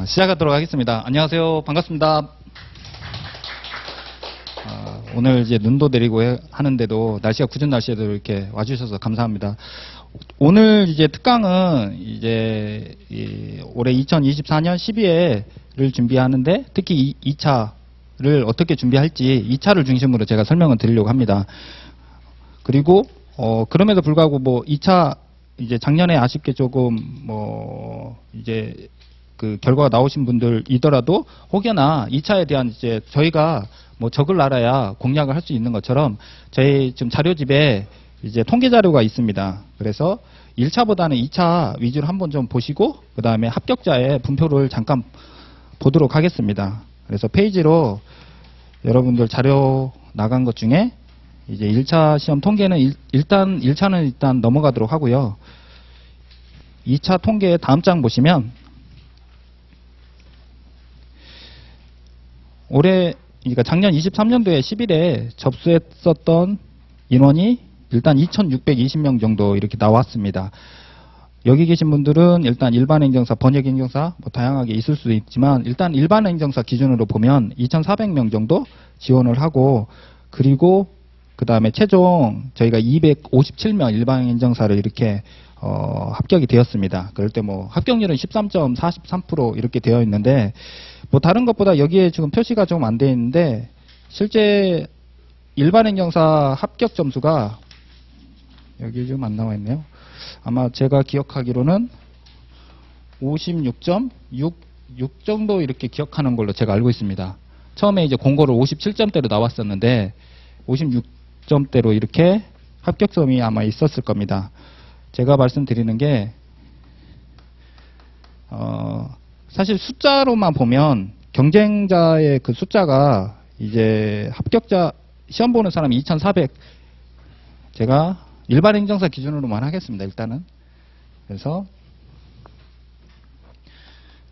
시작하도록 하겠습니다. 안녕하세요. 반갑습니다. 오늘 이제 눈도 내리고 하는데도 날씨가 궂은 날씨에도 이렇게 와주셔서 감사합니다. 오늘 이제 특강은 이제 올해 2024년 12회를 준비하는데 특히 2차를 어떻게 준비할지 2차를 중심으로 제가 설명을 드리려고 합니다. 그리고 그럼에도 불구하고 뭐 2차 이제 작년에 아쉽게 조금 이제 그 결과가 나오신 분들이더라도 혹여나 2차에 대한 이제 저희가 적을 알아야 공략을 할 수 있는 것처럼 저희 지금 자료집에 이제 통계 자료가 있습니다. 그래서 1차보다는 2차 위주로 한번 좀 보시고 그 다음에 합격자의 분표를 잠깐 보도록 하겠습니다. 그래서 페이지로 여러분들 자료 나간 것 중에 이제 1차 시험 통계는 일단 1차는 일단 넘어가도록 하고요. 2차 통계 다음 장 보시면 올해 그러니까 작년 23년도에 10일에 접수했었던 인원이 일단 2,620명 정도 이렇게 나왔습니다. 여기 계신 분들은 일단 일반 행정사, 번역 행정사 다양하게 있을 수도 있지만 일단 일반 행정사 기준으로 보면 2,400명 정도 지원을 하고 그리고 그 다음에 최종 저희가 257명 일반 행정사를 이렇게 합격이 되었습니다. 그럴 때 합격률은 13.43% 이렇게 되어 있는데 다른 것보다 여기에 지금 표시가 좀 안 되어 있는데 실제 일반 행정사 합격 점수가 여기 지금 안 나와 있네요. 아마 제가 기억하기로는 56.66 정도 이렇게 기억하는 걸로 제가 알고 있습니다. 처음에 이제 공고를 57점대로 나왔었는데 56점대로 이렇게 합격점이 아마 있었을 겁니다. 제가 말씀드리는 게 사실 숫자로만 보면 경쟁자의 그 숫자가 이제 합격자 시험 보는 사람이 2,400 제가 일반 행정사 기준으로만 하겠습니다. 일단은 그래서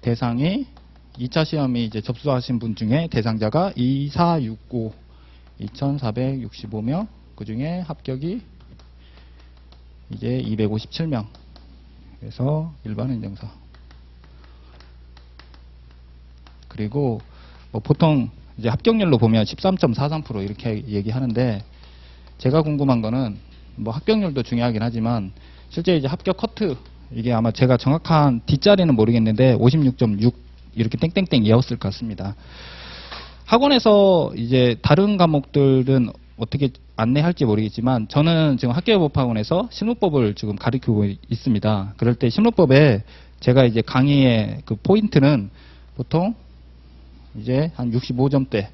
대상이 2차 시험이 이제 접수하신 분 중에 대상자가 2465 2,465명 그 중에 합격이 이제 257명 그래서 일반 행정사 그리고 보통 이제 합격률로 보면 13.43% 이렇게 얘기하는데 제가 궁금한 거는 합격률도 중요하긴 하지만 실제 이제 합격 커트 이게 아마 제가 정확한 뒷자리는 모르겠는데 56.6 이렇게 땡땡땡이었을 것 같습니다. 학원에서 이제 다른 과목들은 어떻게 안내할지 모르겠지만 저는 지금 학교법학원에서 실무법을 지금 가르치고 있습니다. 그럴 때 실무법에 제가 이제 강의의 그 포인트는 보통 이제 한 65점대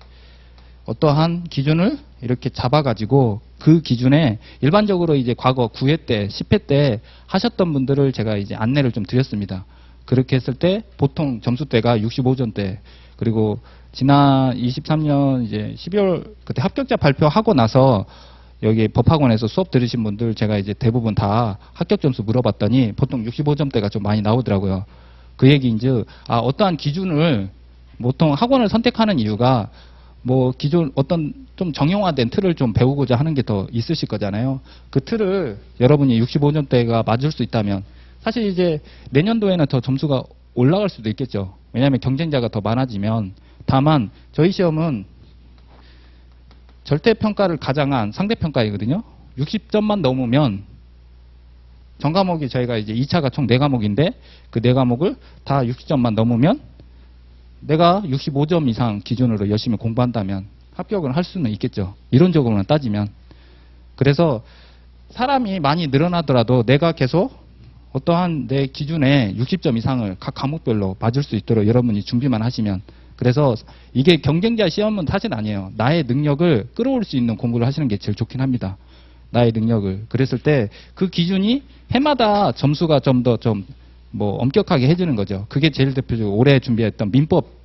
어떠한 기준을 이렇게 잡아가지고 그 기준에 일반적으로 이제 과거 9회 때, 10회 때 하셨던 분들을 제가 이제 안내를 좀 드렸습니다. 그렇게 했을 때 보통 점수대가 65점대 그리고 지난 23년 이제 12월 그때 합격자 발표하고 나서 여기 법학원에서 수업 들으신 분들 제가 이제 대부분 다 합격 점수 물어봤더니 보통 65점대가 좀 많이 나오더라고요. 그 얘기인즉 어떠한 기준을 보통 학원을 선택하는 이유가 기존 어떤 좀 정형화된 틀을 좀 배우고자 하는 게 더 있으실 거잖아요. 그 틀을 여러분이 65점대가 맞을 수 있다면 사실 이제 내년도에는 더 점수가 올라갈 수도 있겠죠. 왜냐하면 경쟁자가 더 많아지면 다만 저희 시험은 절대평가를 가장한 상대평가이거든요. 60점만 넘으면 전과목이 저희가 이제 2차가 총 4과목인데 그 4과목을 다 60점만 넘으면 내가 65점 이상 기준으로 열심히 공부한다면 합격을 할 수는 있겠죠. 이론적으로는 따지면. 그래서 사람이 많이 늘어나더라도 내가 계속 어떠한 내 기준에 60점 이상을 각 과목별로 맞을 수 있도록 여러분이 준비만 하시면 그래서 이게 경쟁자 시험은 사실 아니에요. 나의 능력을 끌어올 수 있는 공부를 하시는 게 제일 좋긴 합니다. 나의 능력을. 그랬을 때 그 기준이 해마다 점수가 좀 더 엄격하게 해주는 거죠. 그게 제일 대표적으로 올해 준비했던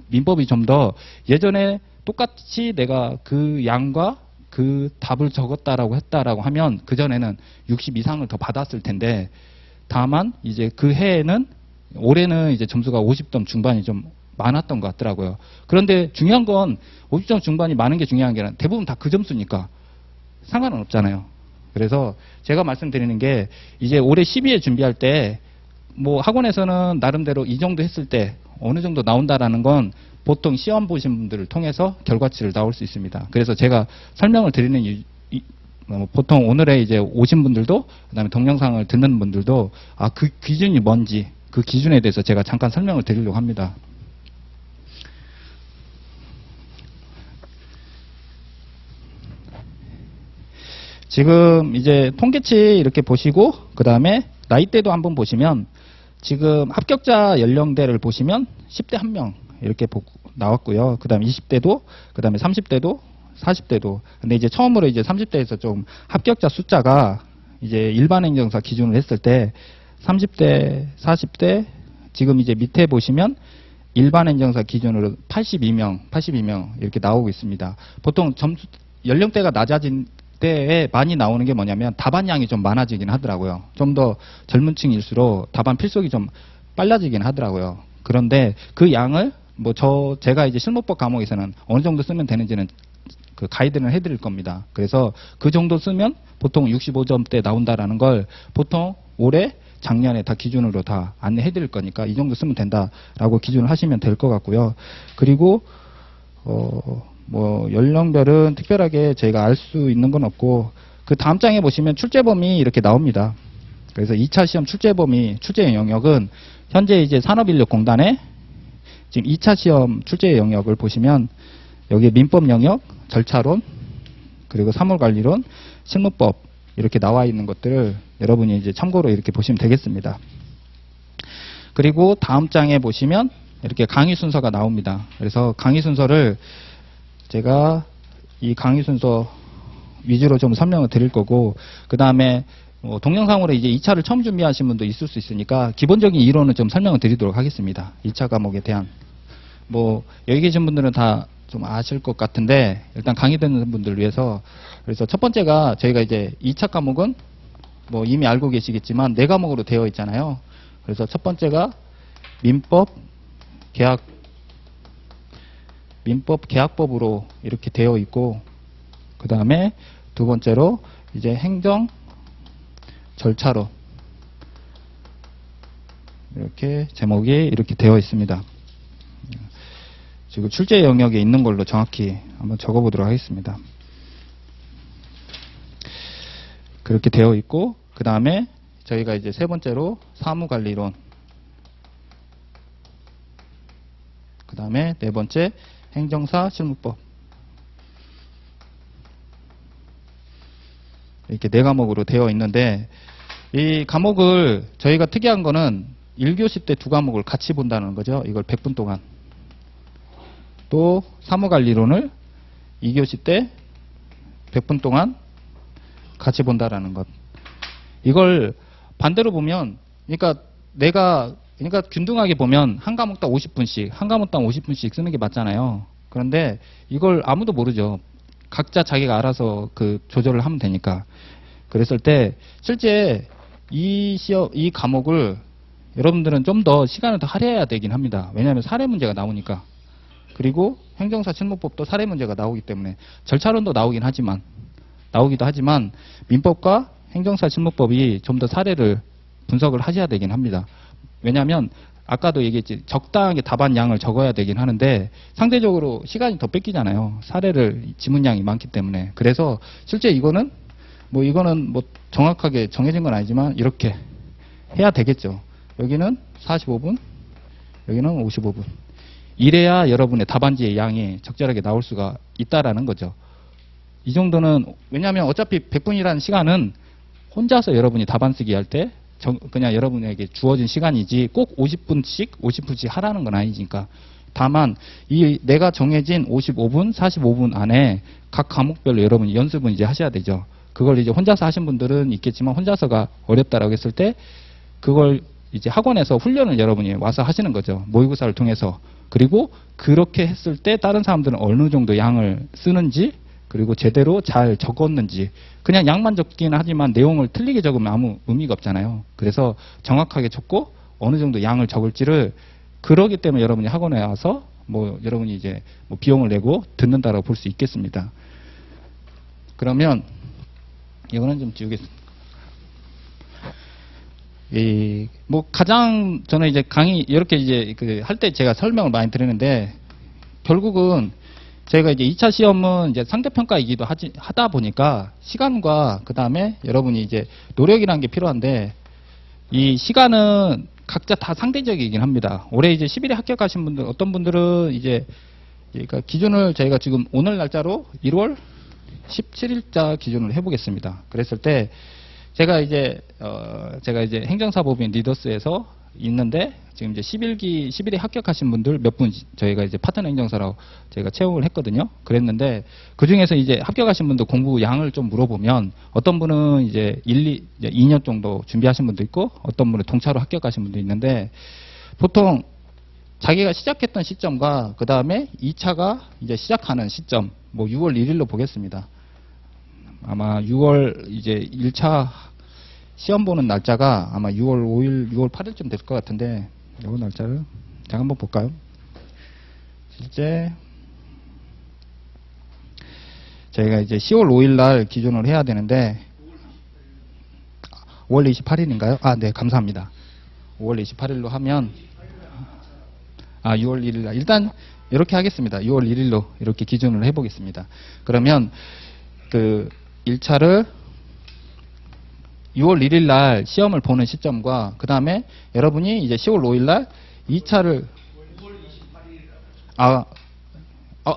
민법이 좀 더 예전에 똑같이 내가 그 양과 그 답을 적었다라고 했다라고 하면 그전에는 60 이상을 더 받았을 텐데 다만 이제 그 해에는 올해는 이제 점수가 50점 중반이 좀 많았던 것 같더라고요. 그런데 중요한 건 50점 중반이 많은 게 중요한 게 아니라 대부분 다 그 점수니까 상관은 없잖아요. 그래서 제가 말씀드리는 게 이제 올해 12회 준비할 때 학원에서는 나름대로 이 정도 했을 때 어느 정도 나온다라는 건 보통 시험 보신 분들을 통해서 결과치를 나올 수 있습니다. 그래서 제가 설명을 드리는 보통 오늘에 이제 오신 분들도 그다음에 동영상을 듣는 분들도 그 기준이 뭔지 그 기준에 대해서 제가 잠깐 설명을 드리려고 합니다. 지금 이제 통계치 이렇게 보시고 그 다음에 나이대도 한번 보시면 지금 합격자 연령대를 보시면 10대 1명 이렇게 나왔고요. 그 다음에 20대도 그 다음에 30대도 40대도. 근데 이제 처음으로 이제 30대에서 좀 합격자 숫자가 이제 일반 행정사 기준으로 했을 때 30대, 40대 지금 이제 밑에 보시면 일반 행정사 기준으로 82명 이렇게 나오고 있습니다. 보통 연령대가 낮아진 때에 많이 나오는 게 뭐냐면 답안량이 좀 많아지긴 하더라고요. 좀 더 젊은 층일수록 답안 필속이 좀 빨라지긴 하더라고요. 그런데 그 양을 제가 이제 실무법 과목에서는 어느 정도 쓰면 되는지는 그 가이드는 해드릴 겁니다. 그래서 그 정도 쓰면 보통 65점대 나온다라는 걸 보통 올해 작년에 다 기준으로 다 안내해드릴 거니까 이 정도 쓰면 된다라고 기준을 하시면 될 것 같고요. 그리고 연령별은 특별하게 저희가 알 수 있는 건 없고 그 다음 장에 보시면 출제 범위 이렇게 나옵니다. 그래서 2차 시험 출제 범위, 출제 영역은 현재 이제 산업인력공단에 지금 2차 시험 출제 영역을 보시면 여기에 민법 영역, 절차론, 그리고 사물관리론, 실무법 이렇게 나와 있는 것들을 여러분이 이제 참고로 이렇게 보시면 되겠습니다. 그리고 다음 장에 보시면 이렇게 강의 순서가 나옵니다. 그래서 강의 순서를 제가 이 강의 순서 위주로 좀 설명을 드릴 거고 그 다음에 동영상으로 이제 2차를 처음 준비하신 분도 있을 수 있으니까 기본적인 이론을 좀 설명을 드리도록 하겠습니다. 2차 과목에 대한 여기 계신 분들은 다 좀 아실 것 같은데 일단 강의 듣는 분들을 위해서 그래서 첫 번째가 저희가 이제 2차 과목은 이미 알고 계시겠지만 4과목으로 되어 있잖아요. 그래서 첫 번째가 민법 계약법으로 이렇게 되어 있고 그 다음에 두 번째로 이제 행정 절차론 이렇게 제목이 이렇게 되어 있습니다. 지금 출제 영역에 있는 걸로 정확히 한번 적어보도록 하겠습니다. 그렇게 되어 있고 그 다음에 저희가 이제 세 번째로 사무관리론 그 다음에 네 번째 행정사 실무법 이렇게 4과목으로 되어 있는데 이 과목을 저희가 특이한 거는 1교시 때 2과목을 같이 본다는 거죠. 이걸 100분 동안. 또 사무관리론을 2교시 때 100분 동안 같이 본다라는 것. 이걸 반대로 보면 그러니까 균등하게 보면 한 과목당 50분씩, 한 과목당 50분씩 쓰는 게 맞잖아요. 그런데 이걸 아무도 모르죠. 각자 자기가 알아서 그 조절을 하면 되니까. 그랬을 때 실제 이 과목을 여러분들은 좀 더 시간을 더 할애해야 되긴 합니다. 왜냐하면 사례 문제가 나오니까. 그리고 행정사 실무법도 사례 문제가 나오기 때문에 절차론도 나오기도 하지만 민법과 행정사 실무법이 좀 더 사례를 분석을 하셔야 되긴 합니다. 왜냐하면 아까도 얘기했지 적당하게 답안 양을 적어야 되긴 하는데 상대적으로 시간이 더 뺏기잖아요. 사례를 지문량이 많기 때문에. 그래서 실제 이거는 정확하게 정해진 건 아니지만 이렇게 해야 되겠죠. 여기는 45분, 여기는 55분. 이래야 여러분의 답안지의 양이 적절하게 나올 수가 있다라는 거죠. 이 정도는 왜냐하면 어차피 100분이라는 시간은 혼자서 여러분이 답안 쓰기 할 때 그냥 여러분에게 주어진 시간이지 꼭 50분씩 하라는 건 아니니까. 다만 내가 정해진 55분, 45분 안에 각 과목별로 여러분이 연습은 이제 하셔야 되죠. 그걸 이제 혼자서 하신 분들은 있겠지만 혼자서가 어렵다라고 했을 때 그걸 이제 학원에서 훈련을 여러분이 와서 하시는 거죠. 모의고사를 통해서. 그리고 그렇게 했을 때 다른 사람들은 어느 정도 양을 쓰는지 그리고 제대로 잘 적었는지 그냥 양만 적기는 하지만 내용을 틀리게 적으면 아무 의미가 없잖아요. 그래서 정확하게 적고 어느 정도 양을 적을지를 그러기 때문에 여러분이 학원에 와서 여러분이 이제 비용을 내고 듣는다라고 볼 수 있겠습니다. 그러면 이거는 좀 지우겠습니다. 뭐 가장 저는 이제 강의 이렇게 이제 할 때 제가 설명을 많이 드리는데 결국은 저희가 이제 2차 시험은 이제 상대평가이기도 하다 보니까 시간과 그 다음에 여러분이 이제 노력이라는 게 필요한데 이 시간은 각자 다 상대적이긴 합니다. 올해 이제 11회 합격하신 분들, 어떤 분들은 이제 그러니까 기준을 저희가 지금 오늘 날짜로 1월 17일자 기준으로 해보겠습니다. 그랬을 때 제가 이제 행정사법인 리더스에서 있는데 지금 이제 11회 합격하신 분들 몇 분 저희가 이제 파트너 행정사라고 저희가 채용을 했거든요. 그랬는데 그 중에서 이제 합격하신 분들 공부 양을 좀 물어보면 어떤 분은 이제 2년 정도 준비하신 분도 있고 어떤 분은 동차로 합격하신 분도 있는데 보통 자기가 시작했던 시점과 그 다음에 2차가 이제 시작하는 시점 뭐 6월 1일로 보겠습니다. 아마 6월 이제 1차 시험 보는 날짜가 아마 6월 5일, 6월 8일쯤 될 것 같은데 이 날짜를 제가 한번 볼까요? 실제 저희가 이제 10월 5일 날 기준으로 해야 되는데 5월 28일인가요? 아, 네, 감사합니다. 5월 28일로 하면 6월 1일 날 일단 이렇게 하겠습니다. 6월 1일로 이렇게 기준을 해보겠습니다. 그러면 그 1차를 6월 1일 날 시험을 보는 시점과 그 다음에 여러분이 이제 10월 5일 날 2차를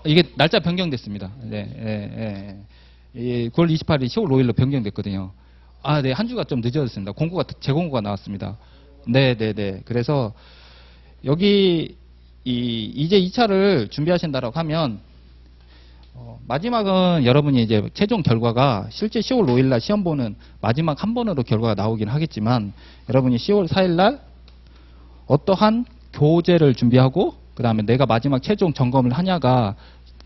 이게 날짜 변경됐습니다. 네, 9월 28일 10월 5일로 변경됐거든요. 네, 한 주가 좀 늦어졌습니다. 재공고가 나왔습니다. 네. 그래서 여기 이제 2차를 준비하신다라고 하면 마지막은 여러분이 이제 최종 결과가 실제 10월 5일 날 시험 보는 마지막 한 번으로 결과가 나오긴 하겠지만 여러분이 10월 4일 날 어떠한 교재를 준비하고 그 다음에 내가 마지막 최종 점검을 하냐가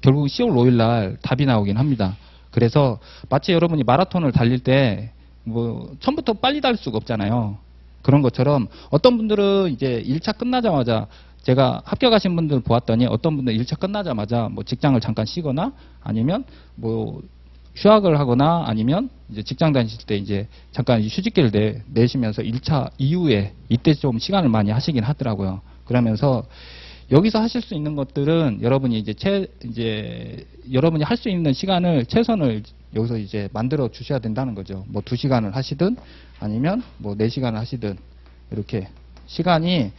결국 10월 5일 날 답이 나오긴 합니다. 그래서 마치 여러분이 마라톤을 달릴 때 뭐 처음부터 빨리 달릴 수가 없잖아요. 그런 것처럼 어떤 분들은 이제 1차 끝나자마자 제가 합격하신 분들 보았더니 어떤 분들 1차 끝나자마자 뭐 직장을 잠깐 쉬거나 아니면 뭐 휴학을 하거나 아니면 이제 직장 다니실 때 이제 잠깐 휴직기를 내시면서 1차 이후에 이때 좀 시간을 많이 하시긴 하더라고요. 그러면서 여기서 하실 수 있는 것들은 여러분이 이제 여러분이 할 수 있는 시간을 최선을 여기서 이제 만들어 주셔야 된다는 거죠. 뭐 2시간을 하시든 아니면 뭐 4시간을 하시든 이렇게 시간이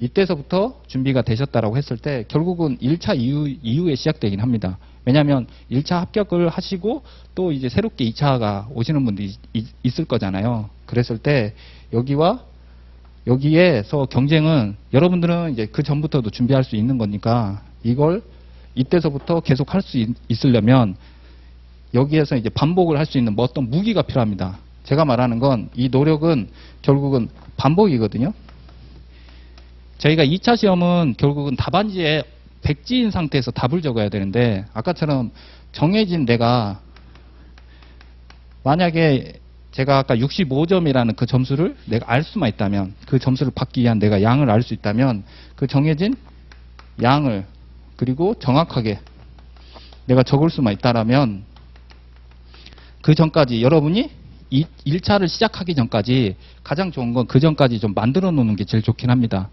이때서부터 준비가 되셨다라고 했을 때 결국은 1차 이후에 시작되긴 합니다. 왜냐하면 1차 합격을 하시고 또 이제 새롭게 2차가 오시는 분들이 있을 거잖아요. 그랬을 때 여기에서 경쟁은 여러분들은 이제 그 전부터도 준비할 수 있는 거니까 이걸 이때서부터 계속 할 수 있으려면 여기에서 이제 반복을 할 수 있는 뭐 어떤 무기가 필요합니다. 제가 말하는 건 이 노력은 결국은 반복이거든요. 저희가 2차 시험은 결국은 답안지에 백지인 상태에서 답을 적어야 되는데 아까처럼 정해진 내가 만약에 제가 아까 65점이라는 그 점수를 내가 알 수만 있다면 그 점수를 받기 위한 내가 양을 알 수 있다면 그 정해진 양을 그리고 정확하게 내가 적을 수만 있다라면 그 전까지 여러분이 1차를 시작하기 전까지 가장 좋은 건 그 전까지 좀 만들어 놓는 게 제일 좋긴 합니다.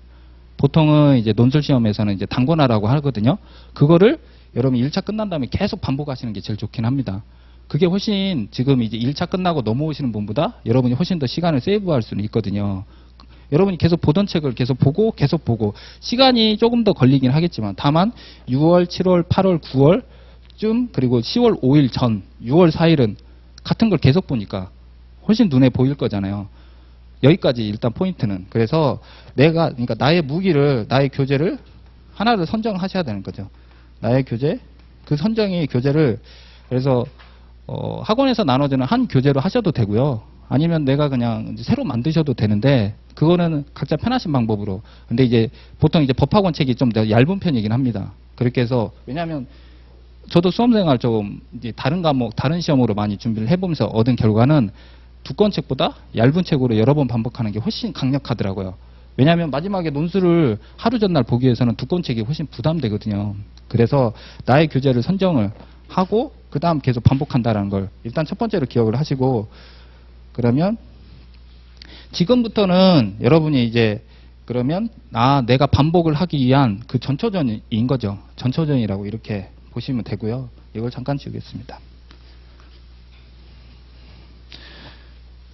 보통은 이제 논술 시험에서는 이제 단권화라고 하거든요. 그거를 여러분이 1차 끝난 다음에 계속 반복하시는 게 제일 좋긴 합니다. 그게 훨씬 지금 이제 1차 끝나고 넘어오시는 분보다 여러분이 훨씬 더 시간을 세이브할 수는 있거든요. 여러분이 계속 보던 책을 계속 보고 시간이 조금 더 걸리긴 하겠지만 다만 6월, 7월, 8월, 9월쯤 그리고 10월 5일 전 6월 4일은 같은 걸 계속 보니까 훨씬 눈에 보일 거잖아요. 여기까지 일단 포인트는. 그래서 그러니까 나의 무기를, 나의 교재를 하나를 선정하셔야 되는 거죠. 나의 교재, 그 선정이 교재를 그래서 학원에서 나눠주는 한 교재로 하셔도 되고요. 아니면 내가 그냥 이제 새로 만드셔도 되는데 그거는 각자 편하신 방법으로. 근데 이제 보통 이제 법학원 책이 좀 더 얇은 편이긴 합니다. 그렇게 해서 왜냐하면 저도 수험생활 좀 이제 다른 과목, 다른 시험으로 많이 준비를 해보면서 얻은 결과는 두꺼운 책보다 얇은 책으로 여러 번 반복하는 게 훨씬 강력하더라고요. 왜냐하면 마지막에 논술을 하루 전날 보기 위해서는 두꺼운 책이 훨씬 부담되거든요. 그래서 나의 교재를 선정을 하고 그 다음 계속 반복한다는 걸 일단 첫 번째로 기억을 하시고 그러면 지금부터는 여러분이 이제 그러면 내가 반복을 하기 위한 그 전초전인 거죠. 전초전이라고 이렇게 보시면 되고요. 이걸 잠깐 지우겠습니다.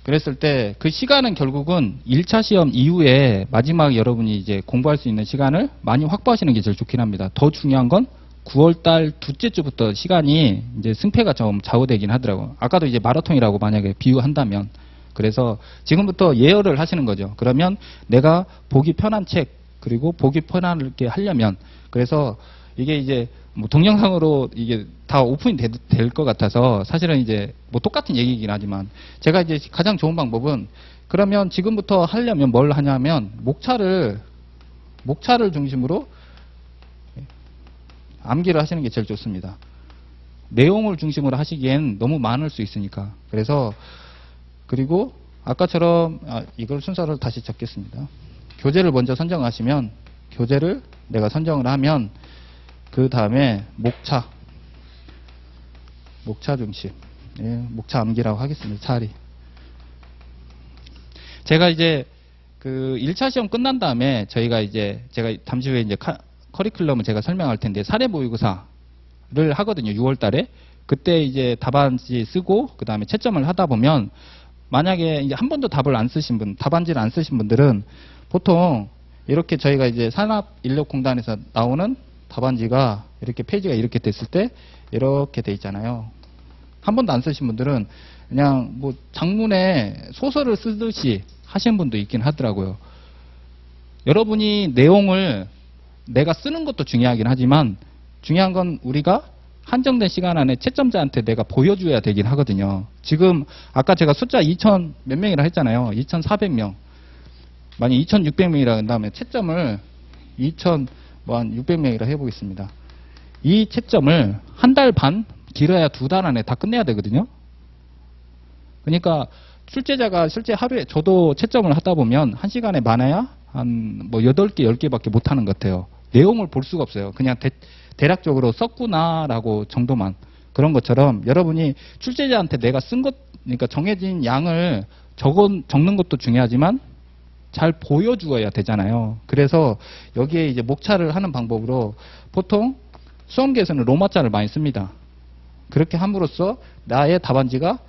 그랬을 때 그 시간은 결국은 1차 시험 이후에 마지막 여러분이 이제 공부할 수 있는 시간을 많이 확보하시는 게 제일 좋긴 합니다. 더 중요한 건 9월달 둘째 주부터 시간이 이제 승패가 좀 좌우되긴 하더라고요. 아까도 이제 마라톤이라고 만약에 비유한다면, 그래서 지금부터 예열을 하시는 거죠. 그러면 내가 보기 편한 책, 그리고 보기 편하게 하려면, 그래서 이게 이제 뭐 동영상으로 이게 다 오픈이 될 것 같아서 사실은 이제 뭐 똑같은 얘기이긴 하지만, 제가 이제 가장 좋은 방법은, 그러면 지금부터 하려면 뭘 하냐면 목차를 중심으로 암기를 하시는 게 제일 좋습니다. 내용을 중심으로 하시기엔 너무 많을 수 있으니까. 그래서 그리고 아까처럼 이걸 순서를 다시 적겠습니다. 교재를 먼저 선정하시면, 교재를 내가 선정을 하면 그 다음에 목차 중심, 목차 암기라고 하겠습니다. 차라리. 제가 이제 그 1차 시험 끝난 다음에 제가 잠시 후에 이제 커리큘럼을 제가 설명할 텐데, 사례 모의고사를 하거든요. 6월 달에. 그때 이제 답안지 쓰고 그 다음에 채점을 하다 보면, 만약에 이제 한 번도 답안지를 안 쓰신 분들은 보통 이렇게 저희가 이제 산업인력공단에서 나오는 답안지가 이렇게 페이지가 이렇게 됐을 때 이렇게 돼 있잖아요. 한 번도 안 쓰신 분들은 그냥 뭐 장문에 소설을 쓰듯이 하시는 분도 있긴 하더라고요. 여러분이 내용을 내가 쓰는 것도 중요하긴 하지만, 중요한 건 우리가 한정된 시간 안에 채점자한테 내가 보여줘야 되긴 하거든요. 지금 아까 제가 숫자 2000 몇 명이라 했잖아요. 2400명. 만약 2600명이라 한 다음에 채점을 2600명이라 해보겠습니다. 이 채점을 한 달 반, 길어야 2달 안에 다 끝내야 되거든요. 그러니까 출제자가 실제 하루에, 저도 채점을 하다 보면 1시간에 많아야 한 뭐 8개, 10개밖에 못 하는 것 같아요. 내용을 볼 수가 없어요. 그냥 대략적으로 썼구나라고 정도만. 그런 것처럼 여러분이 출제자한테 내가 쓴 것, 그러니까 정해진 양을 적는 것도 중요하지만 잘 보여주어야 되잖아요. 그래서 여기에 이제 목차를 하는 방법으로, 보통 수험계에서는 로마자를 많이 씁니다. 그렇게 함으로써 나의 답안지가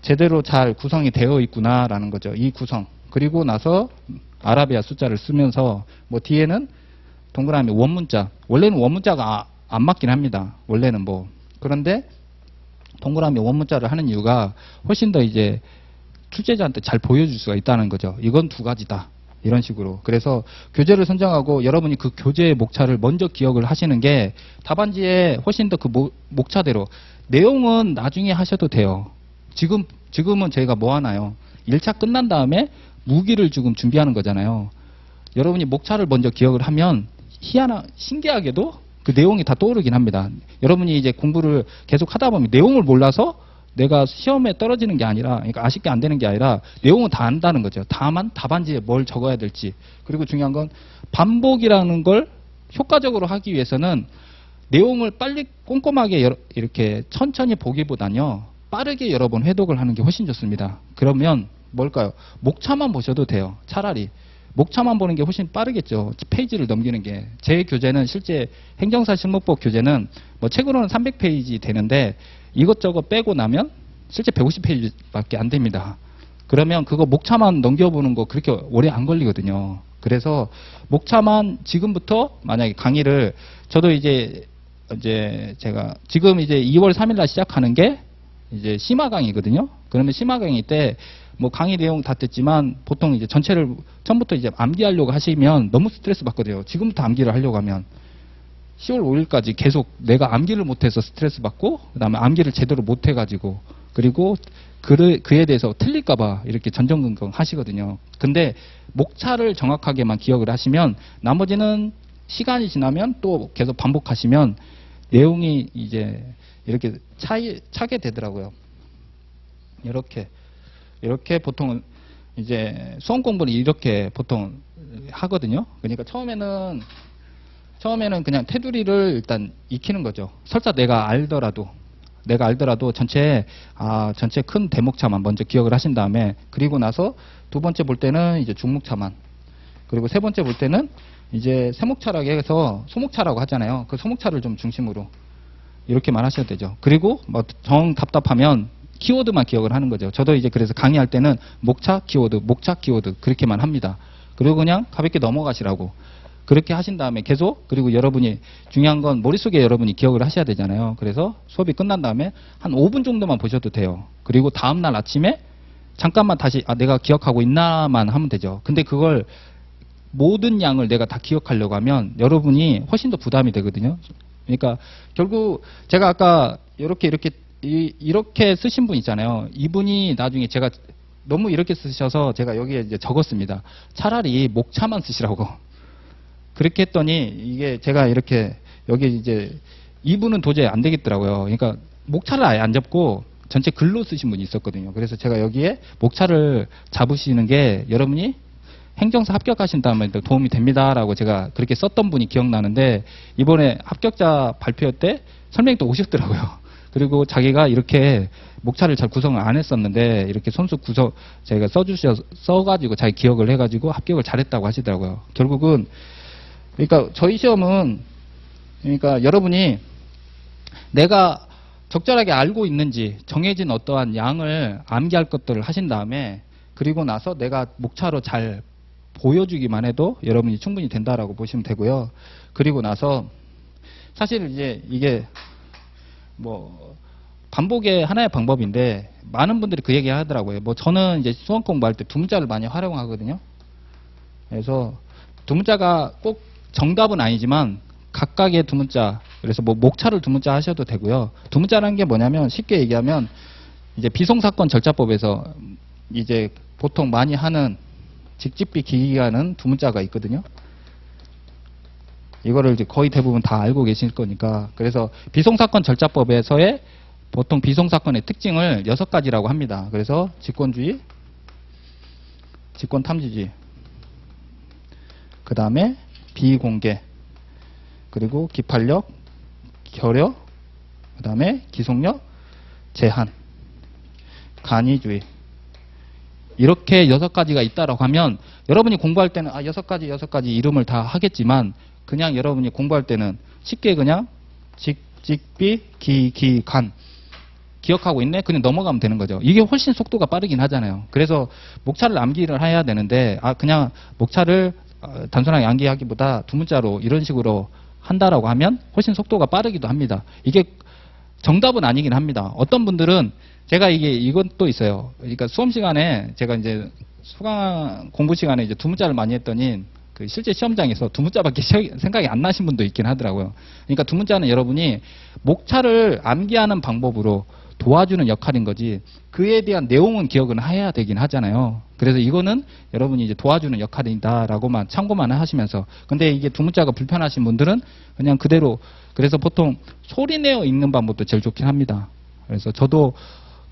제대로 잘 구성이 되어 있구나라는 거죠. 이 구성. 그리고 나서 아라비아 숫자를 쓰면서, 뭐 뒤에는 동그라미 원문자. 원래는 원문자가 안 맞긴 합니다. 원래는 뭐. 그런데 동그라미 원문자를 하는 이유가 훨씬 더 이제 출제자한테 잘 보여줄 수가 있다는 거죠. 이건 2가지다. 이런 식으로. 그래서 교재를 선정하고 여러분이 그 교재의 목차를 먼저 기억을 하시는 게 답안지에 훨씬 더 그 목차대로, 내용은 나중에 하셔도 돼요. 지금은 저희가 뭐 하나요? 1차 끝난 다음에 무기를 지금 준비하는 거잖아요. 여러분이 목차를 먼저 기억을 하면 신기하게도 그 내용이 다 떠오르긴 합니다. 여러분이 이제 공부를 계속 하다 보면 내용을 몰라서 내가 시험에 떨어지는 게 아니라, 그러니까 아쉽게 안 되는 게 아니라 내용은 다 안다는 거죠. 다만 답안지에 뭘 적어야 될지. 그리고 중요한 건 반복이라는 걸 효과적으로 하기 위해서는 내용을 빨리 꼼꼼하게 이렇게 천천히 보기보다는요, 빠르게 여러 번 회독을 하는 게 훨씬 좋습니다. 그러면 뭘까요? 목차만 보셔도 돼요. 차라리. 목차만 보는 게 훨씬 빠르겠죠. 페이지를 넘기는 게. 제 교재는 실제 행정사 실무법 교재는 뭐 책으로는 300페이지 되는데 이것저것 빼고 나면 실제 150페이지밖에 안 됩니다. 그러면 그거 목차만 넘겨보는 거 그렇게 오래 안 걸리거든요. 그래서 목차만 지금부터 만약에 강의를, 저도 이제 제가 지금 이제 2월 3일 날 시작하는 게 이제 심화 강의거든요. 그러면 심화 강의 때 뭐 강의 내용 다 됐지만 보통 이제 전체를 처음부터 이제 암기하려고 하시면 너무 스트레스 받거든요. 지금부터 암기를 하려고 하면 10월 5일까지 계속 내가 암기를 못해서 스트레스 받고, 그 다음에 암기를 제대로 못해가지고, 그리고 그에 대해서 틀릴까봐 이렇게 전전긍긍 하시거든요. 근데 목차를 정확하게만 기억을 하시면 나머지는 시간이 지나면 또 계속 반복하시면 내용이 이제 이렇게 차게 되더라고요. 이렇게 보통은 이제 수험 공부를 이렇게 보통 하거든요. 그러니까 처음에는 그냥 테두리를 일단 익히는 거죠. 설사 내가 알더라도 내가 알더라도 전체 큰 대목차만 먼저 기억을 하신 다음에, 그리고 나서 두 번째 볼 때는 이제 중목차만, 그리고 세 번째 볼 때는 이제 세목차라고 해서 소목차라고 하잖아요. 그 소목차를 좀 중심으로 이렇게만 하셔도 되죠. 그리고 뭐 정 답답하면 키워드만 기억을 하는 거죠. 저도 이제 그래서 강의할 때는 목차 키워드 그렇게만 합니다. 그리고 그냥 가볍게 넘어가시라고 그렇게 하신 다음에 계속, 그리고 여러분이 중요한 건 머릿속에 여러분이 기억을 하셔야 되잖아요. 그래서 수업이 끝난 다음에 한 5분 정도만 보셔도 돼요. 그리고 다음날 아침에 잠깐만 다시 내가 기억하고 있나만 하면 되죠. 근데 그걸 모든 양을 내가 다 기억하려고 하면 여러분이 훨씬 더 부담이 되거든요. 그러니까 결국 제가 아까 이렇게 쓰신 분 있잖아요. 이분이 나중에 제가 너무 이렇게 쓰셔서 제가 여기에 이제 적었습니다. 차라리 목차만 쓰시라고. 그렇게 했더니 이게 제가 이렇게 여기 이제 이분은 도저히 안 되겠더라고요. 그러니까 목차를 아예 안 잡고 전체 글로 쓰신 분이 있었거든요. 그래서 제가 여기에 목차를 잡으시는 게 여러분이 행정사 합격하신 다음에 도움이 됩니다라고 제가 그렇게 썼던 분이 기억나는데, 이번에 합격자 발표 때 설명이 또 오셨더라고요. 그리고 자기가 이렇게 목차를 잘 구성을 안 했었는데 이렇게 손수 제가 써가지고 자기 기억을 해가지고 합격을 잘했다고 하시더라고요. 결국은 그러니까 저희 시험은, 그러니까 여러분이 내가 적절하게 알고 있는지 정해진 어떠한 양을 암기할 것들을 하신 다음에, 그리고 나서 내가 목차로 잘 보여주기만 해도 여러분이 충분히 된다라고 보시면 되고요. 그리고 나서 사실 이제 이게 뭐 반복의 하나의 방법인데, 많은 분들이 그 얘기 하더라고요. 뭐 저는 이제 수험 공부할 때 두 문자를 많이 활용하거든요. 그래서 두 문자가 꼭 정답은 아니지만 각각의 두 문자, 그래서 뭐 목차를 두 문자 하셔도 되고요. 두 문자라는 게 뭐냐면 쉽게 얘기하면 이제 비송사건 절차법에서 이제 보통 많이 하는 직집비 기기하는 두 문자가 있거든요. 이거를 이제 거의 대부분 다 알고 계실 거니까. 그래서 비송사건 절차법에서의 보통 비송사건의 특징을 6가지라고 합니다. 그래서 직권주의, 직권탐지주의, 그 다음에 비공개, 그리고 기판력, 결여, 그 다음에 기속력, 제한, 간이주의. 이렇게 6가지가 있다라고 하면 여러분이 공부할 때는 6가지 이름을 다 하겠지만, 그냥 여러분이 공부할 때는 쉽게 그냥 직비, 간 기억하고 있네? 그냥 넘어가면 되는 거죠. 이게 훨씬 속도가 빠르긴 하잖아요. 그래서 목차를 암기를 해야 되는데, 그냥 목차를 단순하게 암기하기보다 두 문자로 이런 식으로 한다라고 하면 훨씬 속도가 빠르기도 합니다. 이게 정답은 아니긴 합니다. 어떤 분들은 제가 이건 또 있어요. 그러니까 수험 시간에 제가 이제 수강 공부 시간에 이제 두 문자를 많이 했더니 그 실제 시험장에서 두 문자밖에 생각이 안 나신 분도 있긴 하더라고요. 그러니까 두 문자는 여러분이 목차를 암기하는 방법으로 도와주는 역할인 거지, 그에 대한 내용은 기억은 해야 되긴 하잖아요. 그래서 이거는 여러분이 이제 도와주는 역할이다라고만 참고만 하시면서, 근데 이게 두 문자가 불편하신 분들은 그냥 그대로, 그래서 보통 소리 내어 읽는 방법도 제일 좋긴 합니다. 그래서 저도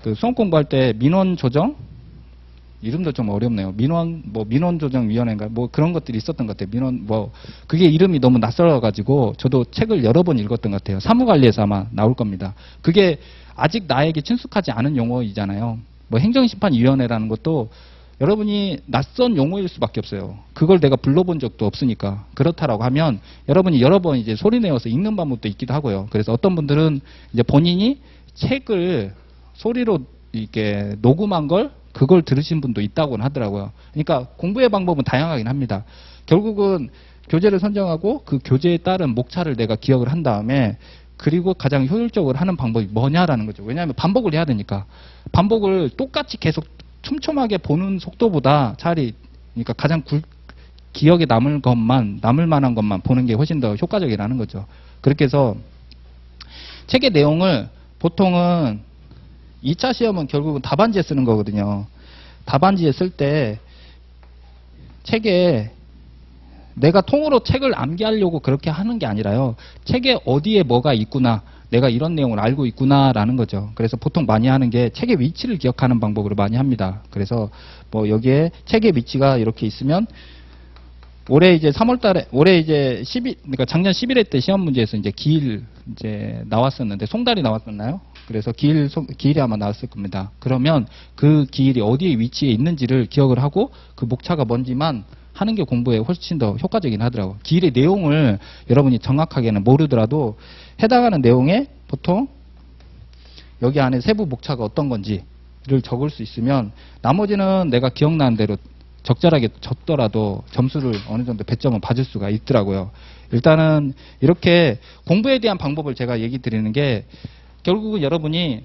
그 수험 공부할 때 민원 조정, 이름도 좀 어렵네요. 민원 조정 위원회인가 뭐 그런 것들이 있었던 것 같아요. 그게 이름이 너무 낯설어가지고 저도 책을 여러 번 읽었던 것 같아요. 사무관리에서 아마 나올 겁니다. 그게 아직 나에게 친숙하지 않은 용어이잖아요. 뭐 행정심판위원회라는 것도 여러분이 낯선 용어일 수밖에 없어요. 그걸 내가 불러본 적도 없으니까. 그렇다라고 하면 여러분이 여러 번 이제 소리 내어서 읽는 방법도 있기도 하고요. 그래서 어떤 분들은 이제 본인이 책을 소리로 이렇게 녹음한 그걸 들으신 분도 있다고는 하더라고요. 그러니까 공부의 방법은 다양하긴 합니다. 결국은 교재를 선정하고 그 교재에 따른 목차를 내가 기억을 한 다음에, 그리고 가장 효율적으로 하는 방법이 뭐냐라는 거죠. 왜냐하면 반복을 해야 되니까. 반복을 똑같이 계속 촘촘하게 보는 속도보다 차라리, 그러니까 가장 기억에 남을 만한 것만 보는 게 훨씬 더 효과적이라는 거죠. 그렇게 해서 책의 내용을 보통은 2차 시험은 결국은 답안지에 쓰는 거거든요. 답안지에 쓸 때 책에 내가 통으로 책을 암기하려고 그렇게 하는 게 아니라요. 책에 어디에 뭐가 있구나, 내가 이런 내용을 알고 있구나라는 거죠. 그래서 보통 많이 하는 게 책의 위치를 기억하는 방법으로 많이 합니다. 그래서 뭐 여기에 책의 위치가 이렇게 있으면, 올해 이제 3월달에, 올해 이제 그러니까 작년 11회 때 시험 문제에서 이제 기일 이제 나왔었는데, 송달이 나왔었나요? 그래서 기일이 아마 나왔을 겁니다. 그러면 그 기일이 어디에 위치해 있는지를 기억을 하고 그 목차가 뭔지만 하는 게 공부에 훨씬 더 효과적이긴 하더라고요. 기일의 내용을 여러분이 정확하게는 모르더라도 해당하는 내용에 보통 여기 안에 세부 목차가 어떤 건지를 적을 수 있으면 나머지는 내가 기억나는 대로 적절하게 적더라도 점수를 어느 정도 배점은 받을 수가 있더라고요. 일단은 이렇게 공부에 대한 방법을 제가 얘기 드리는 게 결국은 여러분이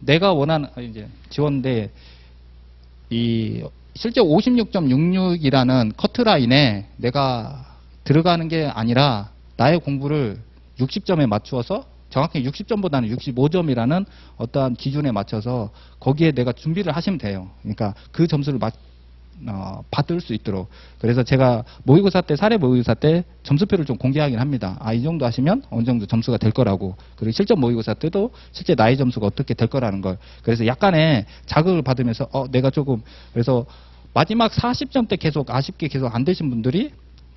내가 원하는 이제 지원인데 이 실제 56.66이라는 커트라인에 내가 들어가는 게 아니라 나의 공부를 60점에 맞추어서 정확히 60점보다는 65점이라는 어떠한 기준에 맞춰서 거기에 내가 준비를 하시면 돼요. 그러니까 그 점수를 받을 수 있도록. 그래서 제가 모의고사 때, 사례 모의고사 때 점수표를 좀 공개하긴 합니다. 이 정도 하시면 어느 정도 점수가 될 거라고. 그리고 실전 모의고사 때도 실제 나의 점수가 어떻게 될 거라는 걸. 그래서 약간의 자극을 받으면서 내가 조금, 그래서 마지막 40점 때 계속 아쉽게 계속 안 되신 분들이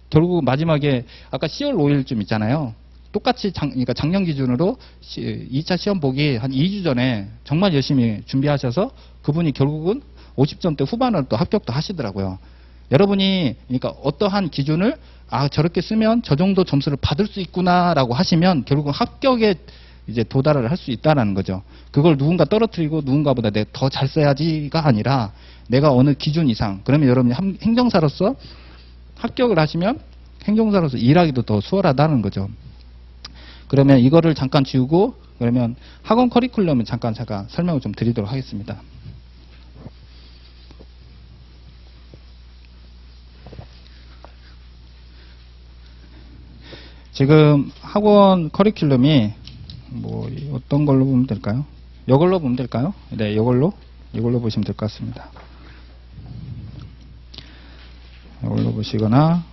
결국 마지막에 아까 10월 5일쯤 있잖아요. 똑같이 그러니까 작년 기준으로 2차 시험 보기 한 2주 전에 정말 열심히 준비하셔서 그분이 결국은 50점대 후반을 또 합격도 하시더라고요. 여러분이 그러니까 어떠한 기준을 저렇게 쓰면 저 정도 점수를 받을 수 있구나라고 하시면 결국은 합격에 이제 도달을 할 수 있다라는 거죠. 그걸 누군가 떨어뜨리고 누군가보다 내가 더 잘 써야지가 아니라 내가 어느 기준 이상, 그러면 여러분이 행정사로서 합격을 하시면 행정사로서 일하기도 더 수월하다는 거죠. 그러면 이거를 잠깐 지우고 그러면 학원 커리큘럼을 잠깐 설명을 좀 드리도록 하겠습니다. 지금 학원 커리큘럼이 뭐 어떤 걸로 보면 될까요? 이걸로 보면 될까요? 네, 이걸로 보시면 될 것 같습니다. 이걸로 보시거나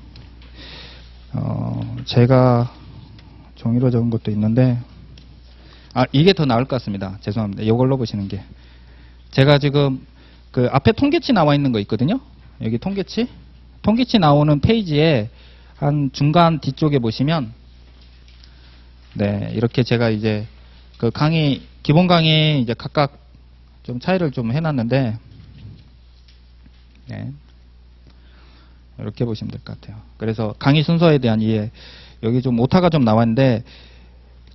제가 종이로 적은 것도 있는데 이게 더 나을 것 같습니다. 죄송합니다. 이걸로 보시는 게 제가 지금 그 앞에 통계치 나와 있는 거 있거든요. 여기 통계치 나오는 페이지에 한 중간 뒤쪽에 보시면 네, 이렇게 제가 이제 그 기본 강의 이제 각각 좀 차이를 좀 해놨는데 네, 이렇게 보시면 될 것 같아요. 그래서 강의 순서에 대한 이해, 여기 좀 오타가 좀 나왔는데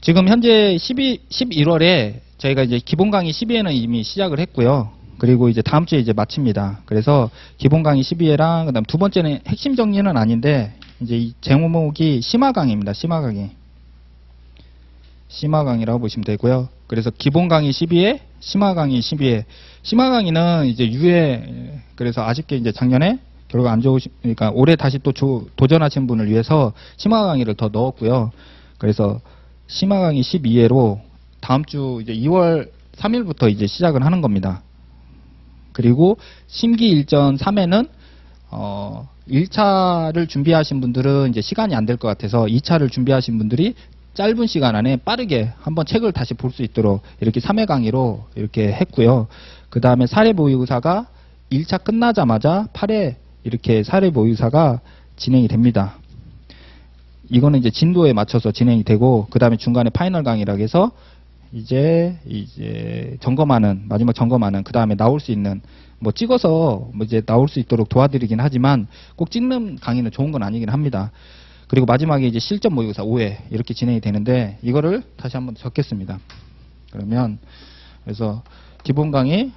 지금 현재 11월에 저희가 이제 기본 강의 12회는 이미 시작을 했고요. 그리고 이제 다음 주에 이제 마칩니다. 그래서 기본 강의 12회랑 그다음 두 번째는 핵심 정리는 아닌데 이제 이 제목이 심화 강의입니다. 심화 강의라고 보시면 되고요. 그래서 기본 강의 12회, 심화 강의 12회. 심화 강의는 이제 유예, 그래서 아쉽게 이제 작년에 결과 안 좋으니까 올해 다시 또 도전하신 분을 위해서 심화 강의를 더 넣었고요. 그래서 심화 강의 12회로 다음 주 이제 2월 3일부터 이제 시작을 하는 겁니다. 그리고 심기일전 3회는 1차를 준비하신 분들은 이제 시간이 안 될 것 같아서 2차를 준비하신 분들이 짧은 시간 안에 빠르게 한번 책을 다시 볼 수 있도록 이렇게 3회 강의로 이렇게 했고요. 그 다음에 사례 모의고사가 1차 끝나자마자 8회 이렇게 사례 모의고사가 진행이 됩니다. 이거는 이제 진도에 맞춰서 진행이 되고 그 다음에 중간에 파이널 강의라고 해서 이제 마지막 점검하는 그 다음에 나올 수 있는 뭐 찍어서 뭐 이제 나올 수 있도록 도와드리긴 하지만 꼭 찍는 강의는 좋은 건 아니긴 합니다. 그리고 마지막에 이제 실전 모의고사 5회 이렇게 진행이 되는데 이거를 다시 한번 적겠습니다. 그러면 그래서 기본 강의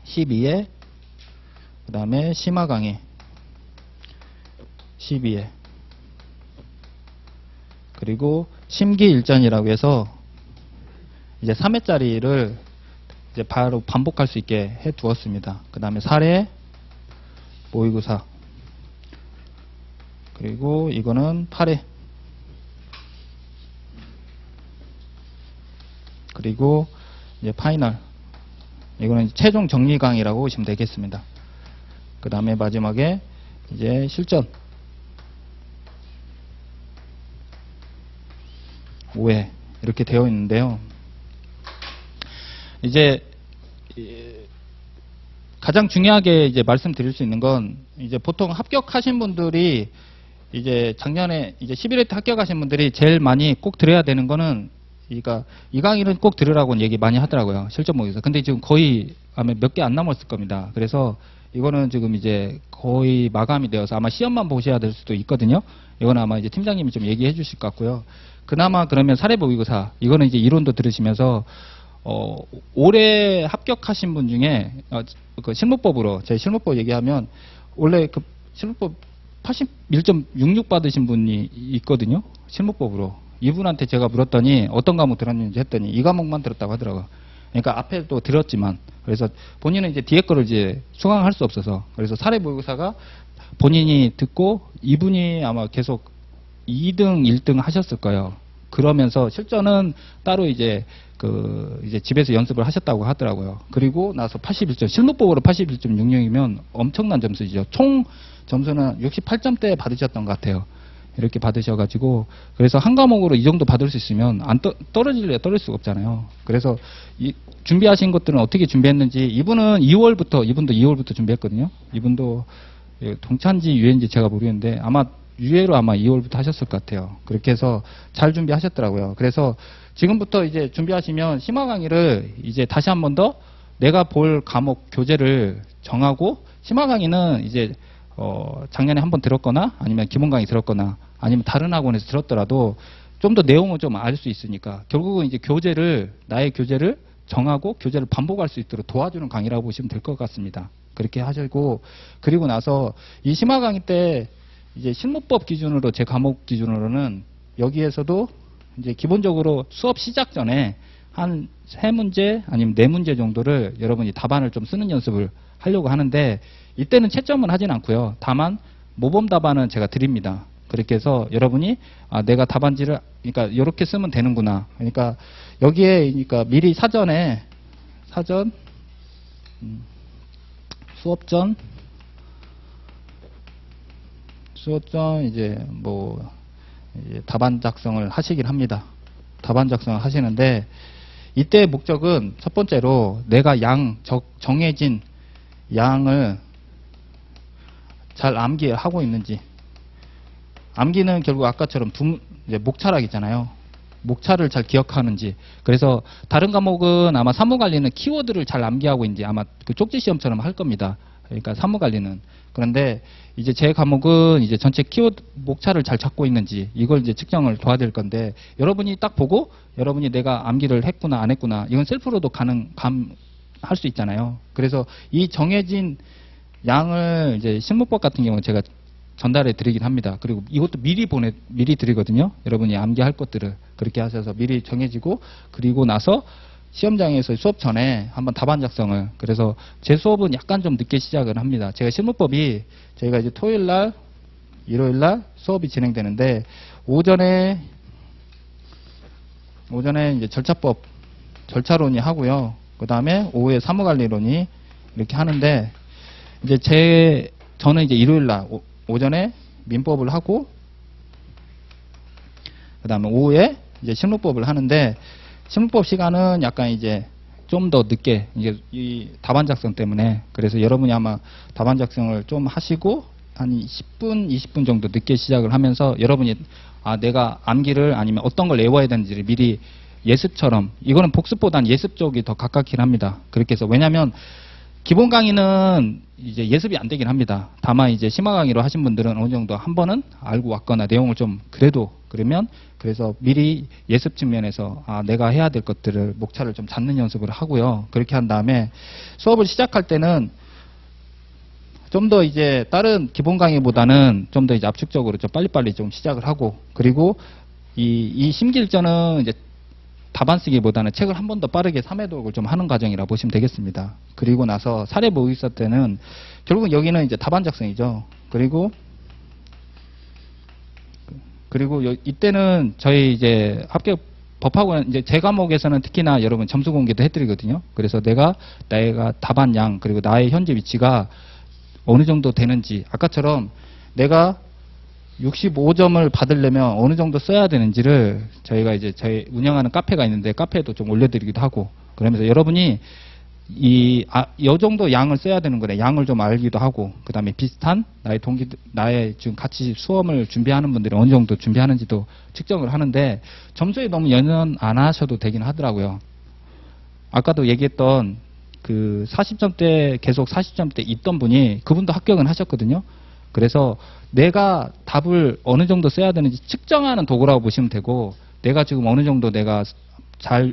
12회 그 다음에 심화 강의 12회 그리고 심기일전이라고 해서 이제 3회짜리를 이제 바로 반복할 수 있게 해 두었습니다. 그 다음에 사례 모의고사 그리고 이거는 8회 그리고 이제 파이널 이거는 최종 정리 강의라고 보시면 되겠습니다. 그 다음에 마지막에 이제 실전 5회 이렇게 되어 있는데요. 이제 가장 중요하게 이제 말씀드릴 수 있는 건 이제 보통 합격하신 분들이 이제 작년에 이제 11회 때 합격하신 분들이 제일 많이 꼭 들어야 되는 거는 그러니까 이 강의는 꼭 들으라고 얘기 많이 하더라고요. 실전 모의고사. 근데 지금 거의 아마 몇 개 안 남았을 겁니다. 그래서 이거는 지금 이제 거의 마감이 되어서 아마 시험만 보셔야 될 수도 있거든요. 이거는 아마 이제 팀장님이 좀 얘기해 주실 것 같고요. 그나마 그러면 사례 모의고사, 이거는 이제 이론도 들으시면서 올해 합격하신 분 중에 그 실무법으로, 제 실무법 얘기하면 원래 그 실무법 81.66 받으신 분이 있거든요. 실무법으로. 이분한테 제가 물었더니 어떤 과목 들었는지 했더니 이 과목만 들었다고 하더라고요. 그러니까 앞에도 들었지만, 그래서 본인은 이제 뒤에 거를 이제 수강할 수 없어서, 그래서 사례 모의고사가 본인이 듣고 이분이 아마 계속 2등, 1등 하셨을 거예요. 그러면서 실전은 따로 이제 이제 집에서 연습을 하셨다고 하더라고요. 그리고 나서 81점, 실무법으로 81.66이면 엄청난 점수이죠. 총 점수는 68점대 받으셨던 것 같아요. 이렇게 받으셔가지고, 그래서 한 과목으로 이 정도 받을 수 있으면 떨어질래 떨어질 수가 없잖아요. 그래서 준비하신 것들은 어떻게 준비했는지, 이분도 2월부터 준비했거든요. 이분도 동차인지 유예인지 제가 모르겠는데 아마 유예로 아마 2월부터 하셨을 것 같아요. 그렇게 해서 잘 준비하셨더라고요. 그래서 지금부터 이제 준비하시면 심화 강의를 이제 다시 한 번 더 내가 볼 과목 교재를 정하고, 심화 강의는 이제 작년에 한번 들었거나 아니면 기본 강의 들었거나 아니면 다른 학원에서 들었더라도 좀 더 내용을 좀 알 수 있으니까 결국은 이제 나의 교재를 정하고 교재를 반복할 수 있도록 도와주는 강의라고 보시면 될 것 같습니다. 그렇게 하시고, 그리고 나서 이 심화 강의 때 이제 실무법 기준으로, 제 과목 기준으로는 여기에서도 이제 기본적으로 수업 시작 전에 한 3문제 아니면 4문제 정도를 여러분이 답안을 좀 쓰는 연습을 하려고 하는데, 이때는 채점은 하진 않고요. 다만 모범 답안은 제가 드립니다. 그렇게 해서 여러분이 내가 답안지를 그러니까 이렇게 쓰면 되는구나. 그러니까 여기에 그러니까 미리 사전 수업 전 이제 이제 답안 작성을 하시긴 합니다. 답안 작성을 하시는데, 이때 목적은 첫 번째로 내가 정해진 양을 잘 암기하고 있는지. 암기는 결국 아까처럼 이제 목차락이잖아요. 목차를 잘 기억하는지. 그래서 다른 과목은 아마 사무관리는 키워드를 잘 암기하고 있는지 아마 그 쪽지 시험처럼 할 겁니다. 그러니까 사무관리는. 그런데 이제 제 과목은 이제 전체 키워드 목차를 잘 잡고 있는지, 이걸 이제 측정을 도와드릴 건데, 여러분이 딱 보고 여러분이 내가 암기를 했구나 안 했구나, 이건 셀프로도 할 수 있잖아요. 그래서 이 정해진 양을 이제 실무법 같은 경우는 제가 전달해 드리긴 합니다. 그리고 이것도 미리 드리거든요. 여러분이 암기할 것들을 그렇게 하셔서 미리 정해지고, 그리고 나서 시험장에서 수업 전에 한번 답안 작성을. 그래서 제 수업은 약간 좀 늦게 시작을 합니다. 제가 실무법이 저희가 이제 토요일날, 일요일날 수업이 진행되는데, 오전에 이제 절차론이 하고요. 그 다음에 오후에 사무관리론이 이렇게 하는데, 이제 저는 이제 일요일날 오전에 민법을 하고, 그 다음에 오후에 이제 실무법을 하는데, 실무법 시간은 약간 이제 좀 더 늦게, 이제 이 답안 작성 때문에. 그래서 여러분이 아마 답안 작성을 좀 하시고 한 10분, 20분 정도 늦게 시작을 하면서, 여러분이 내가 암기를 아니면 어떤 걸 외워야 되는지를 미리 예습처럼, 이거는 복습보다는 예습 쪽이 더 가깝긴 합니다. 그렇게 해서, 왜냐하면 기본 강의는 이제 예습이 안 되긴 합니다. 다만 이제 심화 강의로 하신 분들은 어느 정도 한 번은 알고 왔거나 내용을 좀 그래서 미리 예습 측면에서 내가 해야 될 것들을 목차를 좀 잡는 연습을 하고요. 그렇게 한 다음에 수업을 시작할 때는 좀 더 이제 다른 기본 강의보다는 좀 더 이제 압축적으로 좀 빨리빨리 좀 시작을 하고, 그리고 이 심기일전은 이제 답안 쓰기보다는 책을 한 번 더 빠르게 3회독을 좀 하는 과정이라 보시면 되겠습니다. 그리고 나서 사례 모의고사 때는 결국은 여기는 이제 답안 작성이죠. 그리고 이때는 저희 이제 합격 법학원 이제 제 과목에서는 특히나 여러분 점수 공개도 해드리거든요. 그래서 내가 답안 양, 그리고 나의 현재 위치가 어느 정도 되는지, 아까처럼 내가 65점을 받으려면 어느 정도 써야 되는지를 저희가 이제 저희 운영하는 카페가 있는데 카페에도 좀 올려드리기도 하고, 그러면서 여러분이 요 정도 양을 써야 되는 거네. 양을 좀 알기도 하고, 그 다음에 비슷한 나의 지금 같이 수험을 준비하는 분들이 어느 정도 준비하는지도 측정을 하는데, 점수에 너무 연연 안 하셔도 되긴 하더라고요. 아까도 얘기했던 그 40점대, 계속 40점대 있던 분이, 그분도 합격은 하셨거든요. 그래서 내가 답을 어느 정도 써야 되는지 측정하는 도구라고 보시면 되고, 내가 지금 어느 정도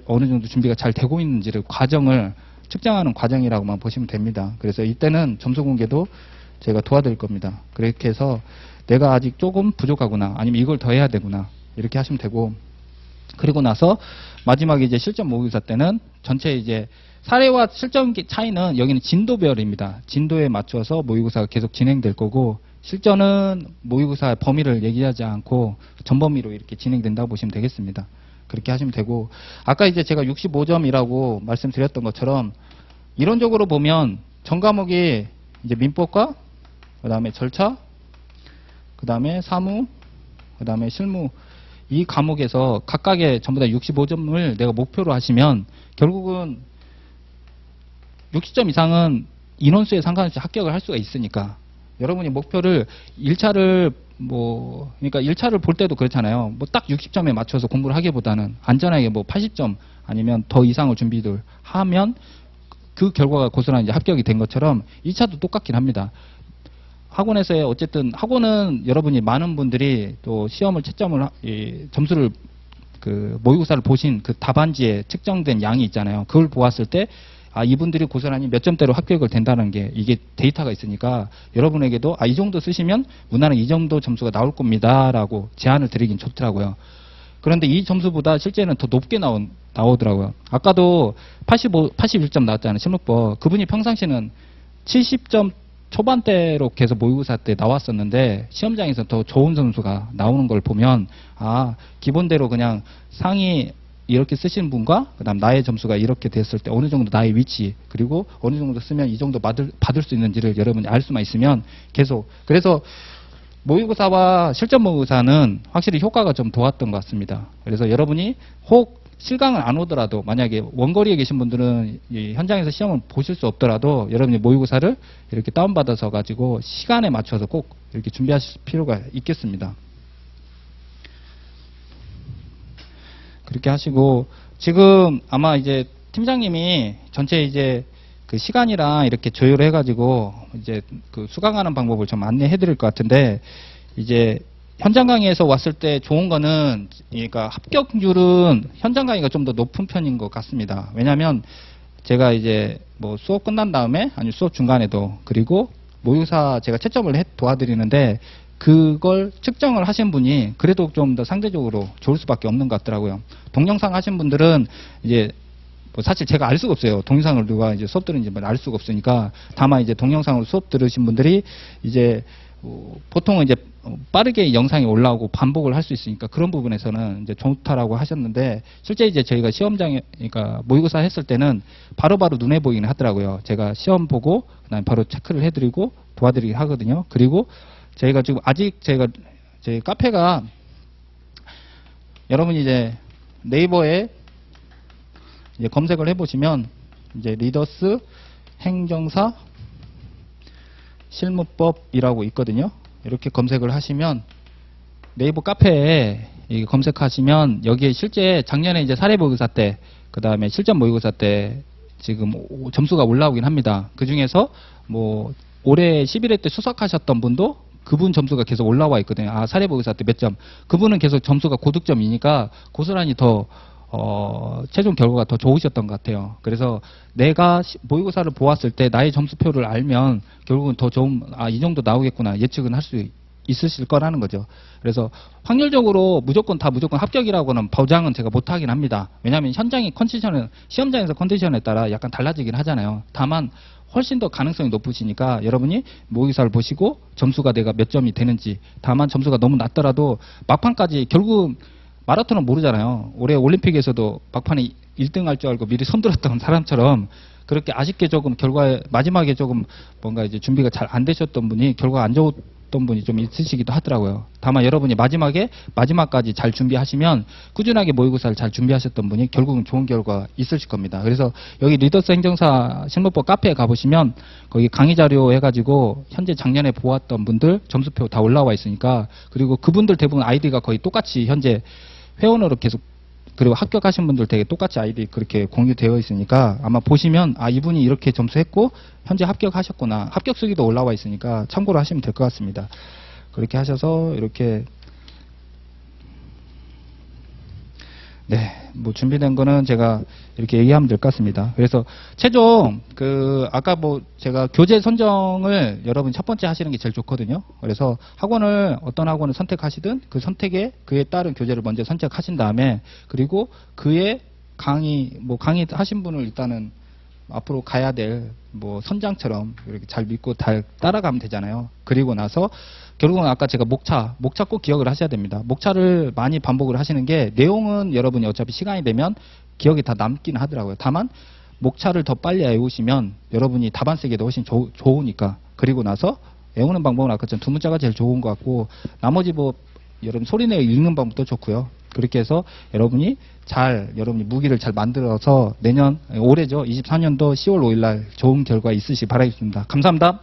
어느 정도 준비가 잘 되고 있는지를 과정을 측정하는 과정이라고만 보시면 됩니다. 그래서 이때는 점수 공개도 제가 도와드릴 겁니다. 그렇게 해서 내가 아직 조금 부족하구나, 아니면 이걸 더 해야 되구나, 이렇게 하시면 되고, 그리고 나서 마지막에 이제 실전 모의고사 때는 전체 이제 사례와 실전 차이는 여기는 진도별입니다. 진도에 맞춰서 모의고사가 계속 진행될 거고, 실전은 모의고사 범위를 얘기하지 않고 전범위로 이렇게 진행된다고 보시면 되겠습니다. 그렇게 하시면 되고, 아까 이제 제가 65점이라고 말씀드렸던 것처럼 이론적으로 보면 전 과목이 이제 민법과 그 다음에 절차, 그 다음에 사무, 그 다음에 실무, 이 과목에서 각각의 전부 다 65점을 내가 목표로 하시면 결국은 60점 이상은 인원수에 상관없이 합격을 할 수가 있으니까, 여러분이 목표를 1차를 그러니까 1차를 볼 때도 그렇잖아요. 뭐 딱 60점에 맞춰서 공부를 하기보다는 안전하게 뭐 80점 아니면 더 이상을 준비를 하면 그 결과가 고스란히 이제 합격이 된 것처럼 2차도 똑같긴 합니다. 학원에서의 어쨌든 학원은 여러분이 많은 분들이 또 시험을 점수를 그 모의고사를 보신 그 답안지에 측정된 양이 있잖아요. 그걸 보았을 때 이분들이 고스란히 몇 점대로 합격을 된다는 게 이게 데이터가 있으니까 여러분에게도 이 정도 쓰시면 문화는 이 정도 점수가 나올 겁니다 라고 제안을 드리긴 좋더라고요. 그런데 이 점수보다 실제는 더 높게 나오더라고요. 아까도 81점 나왔잖아요. 실무법. 그분이 평상시는 70점 초반대로 계속 모의고사 때 나왔었는데 시험장에서 더 좋은 점수가 나오는 걸 보면 기본대로 그냥 상위 이렇게 쓰시는 분과 그다음 나의 점수가 이렇게 됐을 때 어느 정도 나의 위치, 그리고 어느 정도 쓰면 이 정도 받을 수 있는지를 여러분이 알 수만 있으면 계속, 그래서 모의고사와 실전 모의고사는 확실히 효과가 좀 좋았던 것 같습니다. 그래서 여러분이 혹 실강을 안 오더라도, 만약에 원거리에 계신 분들은 이 현장에서 시험을 보실 수 없더라도 여러분이 모의고사를 이렇게 다운받아서 가지고 시간에 맞춰서 꼭 이렇게 준비하실 필요가 있겠습니다. 그렇게 하시고, 지금 아마 이제 팀장님이 전체 이제 그 시간이랑 이렇게 조율을 해가지고 이제 그 수강하는 방법을 좀 안내해 드릴 것 같은데, 이제 현장 강의에서 왔을 때 좋은 거는, 그러니까 합격률은 현장 강의가 좀 더 높은 편인 것 같습니다. 왜냐하면 제가 이제 뭐 수업 끝난 다음에, 아니 수업 중간에도, 그리고 모의고사 제가 채점을 도와드리는데 그걸 측정을 하신 분이 그래도 좀 더 상대적으로 좋을 수밖에 없는 것 같더라고요. 동영상 하신 분들은 이제 뭐 사실 제가 알 수가 없어요. 동영상을 누가 이제 수업 들은지 알 수가 없으니까. 다만 이제 동영상으로 수업 들으신 분들이 이제 보통은 이제 빠르게 영상이 올라오고 반복을 할 수 있으니까 그런 부분에서는 이제 좋다라고 하셨는데, 실제 이제 저희가 시험장에, 그러니까 모의고사 했을 때는 바로바로 눈에 보이긴 하더라고요. 제가 시험 보고 그다음에 바로 체크를 해드리고 도와드리긴 하거든요. 그리고 저희가 지금 아직 저희 카페가, 여러분이 이제 네이버에 이제 검색을 해보시면 이제 리더스 행정사 실무법이라고 있거든요. 이렇게 검색을 하시면 네이버 카페에 검색하시면 여기에 실제 작년에 이제 사례 모의고사 때, 그 다음에 실전 모의고사 때 지금 점수가 올라오긴 합니다. 그 중에서 뭐 올해 11회 때 수석하셨던 분도 그분 점수가 계속 올라와 있거든요. 사례 모의고사 때 몇 점. 그분은 계속 점수가 고득점이니까 고스란히 더 최종 결과가 더 좋으셨던 것 같아요. 그래서 내가 모의고사를 보았을 때 나의 점수표를 알면 결국은 더 좋은, 이 정도 나오겠구나 예측은 할 수 있으실 거라는 거죠. 그래서 확률적으로 무조건 합격이라고는 보장은 제가 못하긴 합니다. 왜냐하면 현장의 컨디션은, 시험장에서 컨디션에 따라 약간 달라지긴 하잖아요. 다만 훨씬 더 가능성이 높으시니까 여러분이 모의고사를 보시고 점수가 내가 몇 점이 되는지, 다만 점수가 너무 낮더라도 막판까지, 결국 마라톤은 모르잖아요. 올해 올림픽에서도 막판에 1등 할 줄 알고 미리 손들었던 사람처럼 그렇게 아쉽게 조금 결과에 마지막에 조금 뭔가 이제 준비가 잘 안 되셨던 분이 결과가 안 없던 분이 좀 있으시기도 하더라고요. 다만 여러분이 마지막까지 잘 준비하시면 꾸준하게 모의고사를 잘 준비하셨던 분이 결국은 좋은 결과 있으실 겁니다. 그래서 여기 리더스 행정사 실무법 카페에 가보시면 거기 강의 자료 해가지고 현재 작년에 보았던 분들 점수표 다 올라와 있으니까, 그리고 그분들 대부분 아이디가 거의 똑같이 현재 회원으로 계속, 그리고 합격하신 분들 되게 똑같이 아이디 그렇게 공유되어 있으니까 아마 보시면 아, 이분이 이렇게 점수했고 현재 합격하셨구나, 합격 수기도 올라와 있으니까 참고로 하시면 될 것 같습니다. 그렇게 하셔서 이렇게 뭐 준비된 거는 제가 이렇게 얘기하면 될 것 같습니다. 그래서 최종 아까 뭐 제가 교재 선정을 여러분이 첫 번째 하시는 게 제일 좋거든요. 그래서 어떤 학원을 선택하시든 그 선택에 그에 따른 교재를 먼저 선택하신 다음에, 그리고 그의 강의 하신 분을 일단은 앞으로 가야 될 뭐 선장처럼 이렇게 잘 믿고 따라가면 되잖아요. 그리고 나서 결국은 아까 제가 목차 꼭 기억을 하셔야 됩니다. 목차를 많이 반복을 하시는 게, 내용은 여러분이 어차피 시간이 되면 기억이 다 남긴 하더라고요. 다만 목차를 더 빨리 외우시면 여러분이 답안 쓰기도 훨씬 좋으니까. 그리고 나서 외우는 방법은 아까처럼 두 문자가 제일 좋은 것 같고, 나머지 뭐 여러분 소리내어 읽는 방법도 좋고요. 그렇게 해서 여러분이 무기를 잘 만들어서 올해죠. 24년도 10월 5일 날 좋은 결과 있으시기 바라겠습니다. 감사합니다.